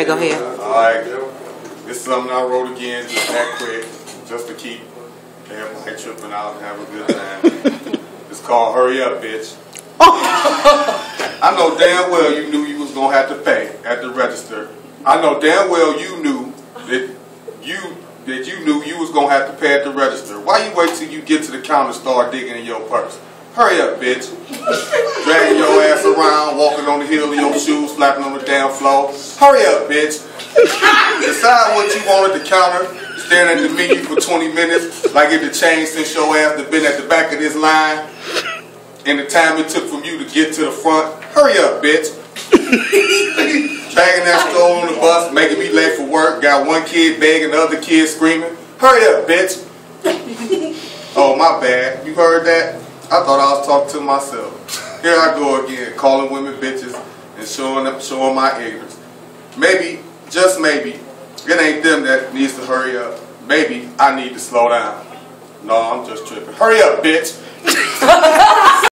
Go ahead. Alright, this is something I wrote again, just that quick, just to keep everybody tripping out and have a good time. It's called Hurry Up, Bitch. I know damn well you knew you was going to have to pay at the register. I know damn well you knew that you knew you was going to have to pay at the register. Why you wait till you get to the counter and start digging in your purse? Hurry up, bitch. Dragging your ass around, walking on the heel of your shoes, flapping on the damn floor. Hurry up, bitch. Decide what you want at the counter, staring at the menu for 20 minutes, like it had changed since your ass had been at the back of this line, and the time it took from you to get to the front. Hurry up, bitch. Dragging that stroll on the bus, making me late for work, got one kid begging, the other kid screaming. Hurry up, bitch. Oh, my bad. You heard that? I thought I was talking to myself. Here I go again, calling women bitches and showing my ignorance. Maybe, just maybe, it ain't them that needs to hurry up. Maybe I need to slow down. No, I'm just tripping. Hurry up, bitch.